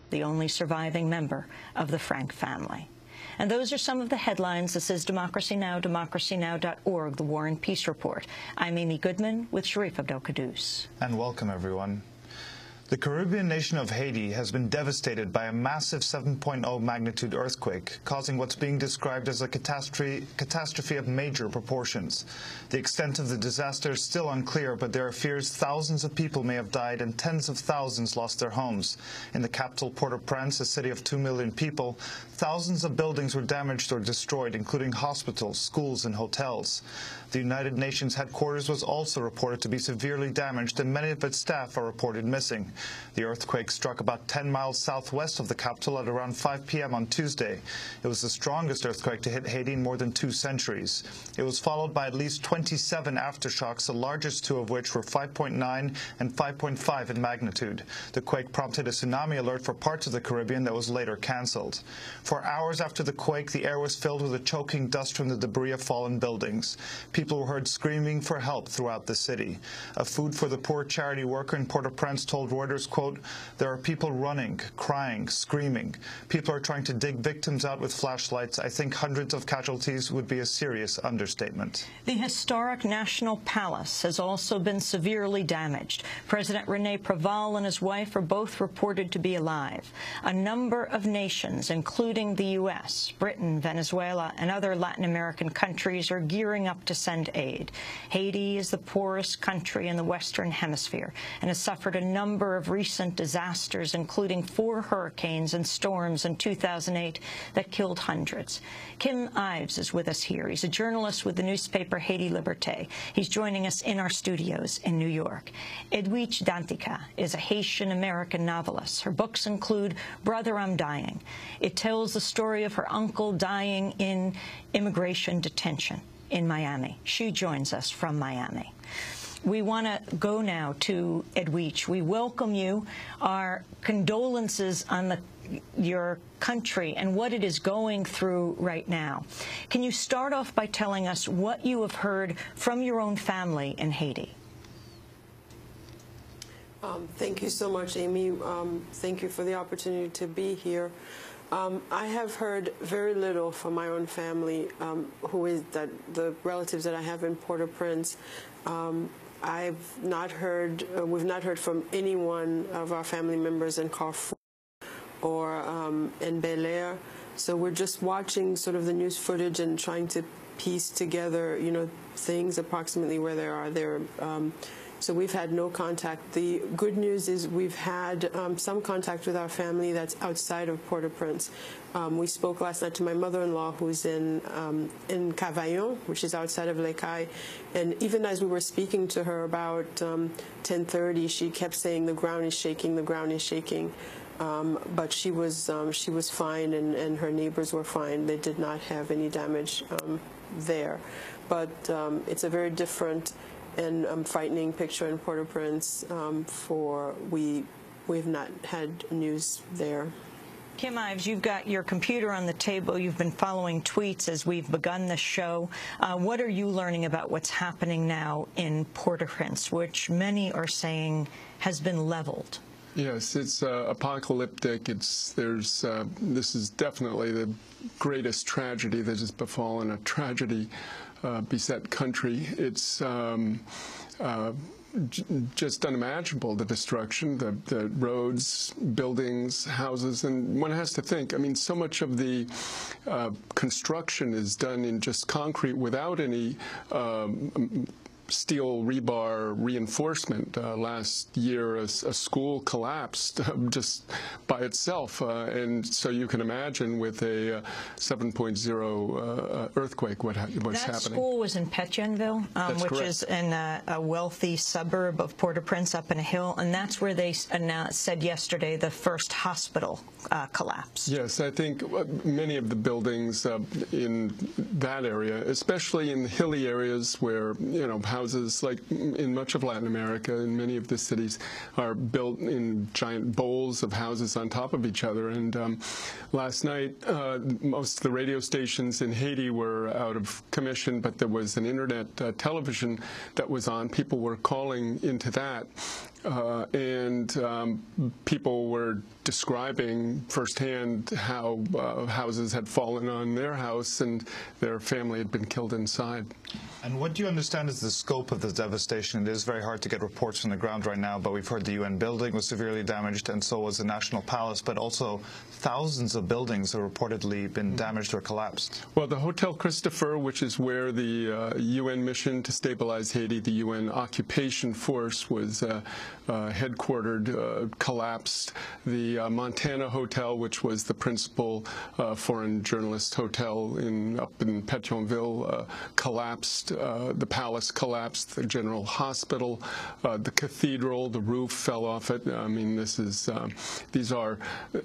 the only surviving member of the Frank family. And those are some of the headlines. This is Democracy Now!, democracynow.org, the War and Peace Report. I'm Amy Goodman with Sharif Abdel-Qadoos. And welcome, everyone. The Caribbean nation of Haiti has been devastated by a massive 7.0 magnitude earthquake, causing what's being described as a catastrophe of major proportions. The extent of the disaster is still unclear, but there are fears thousands of people may have died and tens of thousands lost their homes. In the capital, Port-au-Prince, a city of 2 million people, thousands of buildings were damaged or destroyed, including hospitals, schools, and hotels. The United Nations headquarters was also reported to be severely damaged, and many of its staff are reported missing. The earthquake struck about 10 miles southwest of the capital at around 5 p.m. on Tuesday. It was the strongest earthquake to hit Haiti in more than 2 centuries. It was followed by at least 27 aftershocks, the largest 2 of which were 5.9 and 5.5 in magnitude. The quake prompted a tsunami alert for parts of the Caribbean that was later cancelled. For hours after the quake, the air was filled with a choking dust from the debris of fallen buildings. People were heard screaming for help throughout the city. A Food for the Poor charity worker in Port-au-Prince told Reuters, quote, "There are people running, crying, screaming. People are trying to dig victims out with flashlights. I think hundreds of casualties would be a serious understatement." The historic National Palace has also been severely damaged. President René Préval and his wife are both reported to be alive. A number of nations, including the U.S., Britain, Venezuela, and other Latin American countries, are gearing up to send aid. Haiti is the poorest country in the Western Hemisphere and has suffered a number of recent disasters, including 4 hurricanes and storms in 2008 that killed hundreds. Kim Ives is with us here. He's a journalist with the newspaper Haiti Liberté. He's joining us in our studios in New York. Edwidge Danticat is a Haitian-American novelist. Her books include Brother, I'm Dying. It tells the story of her uncle dying in immigration detention in Miami. She joins us from Miami. We want to go now to Edwidge. We welcome you. Our condolences on your country and what it is going through right now. Can you start off by telling us what you have heard from your own family in Haiti? Thank you so much, Amy. Thank you for the opportunity to be here. I have heard very little from my own family, the relatives that I have in Port-au-Prince. I've not heard, we've not heard from anyone of our family members in Carrefour or in Bel Air. So we're just watching sort of the news footage and trying to piece together, you know, things approximately where they are there. So we've had no contact. The good news is we've had some contact with our family that's outside of Port-au-Prince. We spoke last night to my mother-in-law, who's in Cavaillon, which is outside of Les Cayes. And even as we were speaking to her about 10:30, she kept saying, "The ground is shaking, the ground is shaking." But she was fine, and her neighbors were fine. They did not have any damage there. But it's a very different and frightening picture in Port-au-Prince. We've not had news there. Kim Ives, you've got your computer on the table. You've been following tweets as we've begun this show. What are you learning about what's happening now in Port-au-Prince, which many are saying has been leveled? Yes, it's apocalyptic. This is definitely the greatest tragedy that has befallen a tragedy-beset country. It's just unimaginable, the destruction, the roads, buildings, houses, and one has to think, I mean, so much of the construction is done in just concrete without any steel rebar reinforcement. Last year, a school collapsed just by itself, and so you can imagine with a 7.0 earthquake what's happening. That school was in Pétionville, which is in a wealthy suburb of Port-au-Prince up in a hill, and that's where they said yesterday the first hospital collapsed. Yes, I think many of the buildings in that area, especially in the hilly areas where, you know, houses, like in much of Latin America, in many of the cities, are built in giant bowls of houses on top of each other. And last night, most of the radio stations in Haiti were out of commission, but there was an internet television that was on. People were calling into that. People were describing firsthand how houses had fallen on their house and their family had been killed inside. And what do you understand is the scope of this devastation? It is very hard to get reports from the ground right now, but we've heard the UN building was severely damaged, and so was the National Palace, but also thousands of buildings have reportedly been damaged or collapsed. Well, the Hotel Christopher, which is where the UN mission to stabilize Haiti, the UN occupation force, was headquartered, collapsed. The Montana Hotel, which was the principal foreign journalist hotel up in Pétionville, collapsed. The palace collapsed. The General Hospital, the cathedral, the roof fell off it. I mean, these are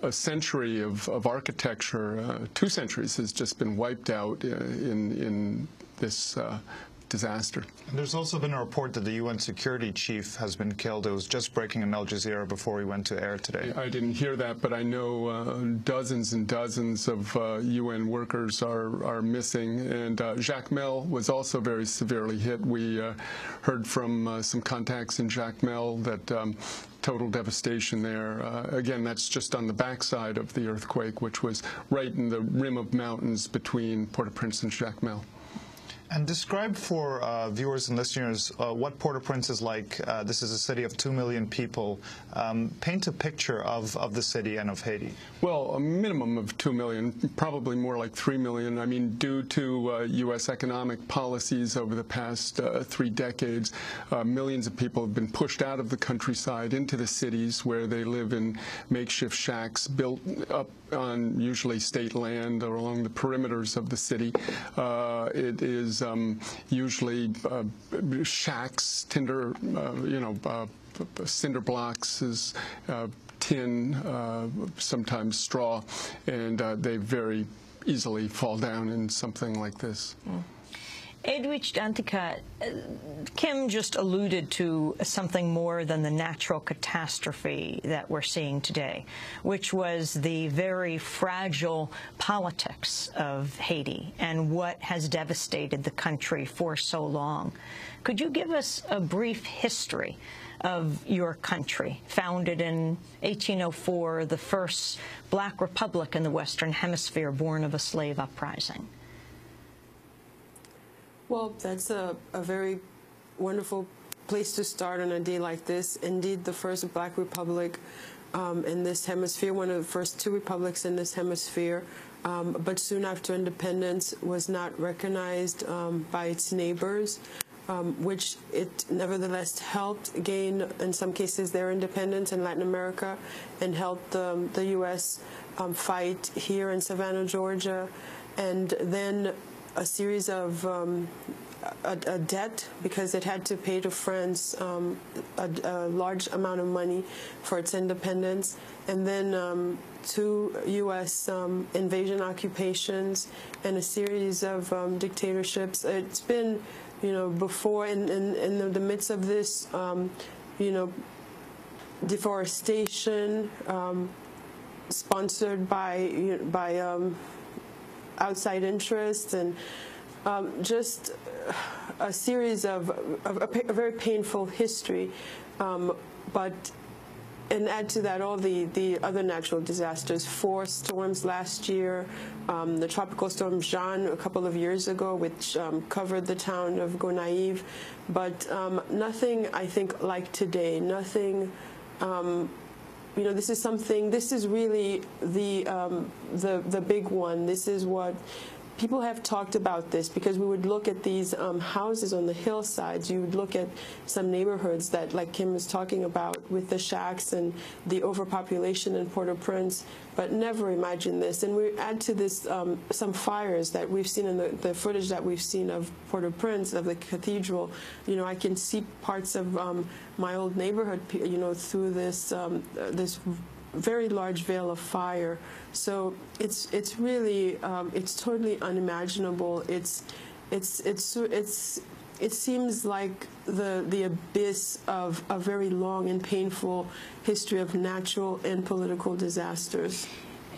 a century of architecture. 2 centuries has just been wiped out in this disaster. And there's also been a report that the UN security chief has been killed. It was just breaking in Al Jazeera before we went to air today. I didn't hear that, but I know dozens and dozens of UN workers are missing. And Jacmel was also very severely hit. We heard from some contacts in Jacmel that total devastation there. Again, that's just on the backside of the earthquake, which was right in the rim of mountains between Port-au-Prince and Jacmel. And describe for viewers and listeners what Port-au-Prince is like. This is a city of 2 million people. Paint a picture of the city and of Haiti. Well, a minimum of 2 million, probably more like 3 million. I mean, due to U.S. economic policies over the past 3 decades, millions of people have been pushed out of the countryside into the cities where they live in makeshift shacks built up on usually state land or along the perimeters of the city. It is usually shacks, tinder, cinder blocks, tin, sometimes straw, and they very easily fall down in something like this. Edwidge Danticat, Kim just alluded to something more than the natural catastrophe that we're seeing today, which was the very fragile politics of Haiti and what has devastated the country for so long. Could you give us a brief history of your country, founded in 1804, the first black republic in the Western Hemisphere, born of a slave uprising? Well, that's a very wonderful place to start on a day like this. Indeed, the first black republic in this hemisphere, one of the first 2 republics in this hemisphere, but soon after independence was not recognized by its neighbors, which it nevertheless helped gain, in some cases, their independence in Latin America, and helped the U.S. Fight here in Savannah, Georgia, and then a series of a debt, because it had to pay to France a large amount of money for its independence, and then 2 U.S. Invasion occupations and a series of dictatorships. It's been, before in the midst of this, deforestation sponsored by outside interests, and just a series of a very painful history. And add to that all the other natural disasters, 4 storms last year, the tropical storm Jean a couple of years ago, which covered the town of Gonaïves, but nothing, I think, like today. Nothing. This is really the big one. This is what people have talked about, this, because we would look at these houses on the hillsides. You would look at some neighborhoods that, like Kim was talking about, with the shacks and the overpopulation in Port-au-Prince, but never imagine this. And we add to this some fires that we've seen in the footage that we've seen of Port-au-Prince, of the cathedral. I can see parts of my old neighborhood, through this this very large veil of fire. So it's really it's totally unimaginable. It seems like the abyss of a very long and painful history of natural and political disasters.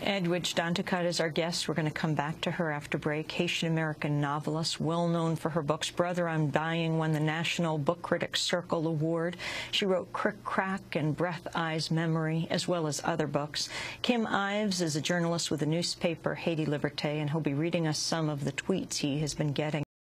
Edwidge Danticat is our guest. We're going to come back to her after break. Haitian-American novelist, well known for her books. Brother, I'm Dying won the National Book Critics Circle Award. She wrote Crick Crack and Breath, Eyes, Memory, as well as other books. Kim Ives is a journalist with the newspaper Haiti Liberté, and he'll be reading us some of the tweets he has been getting.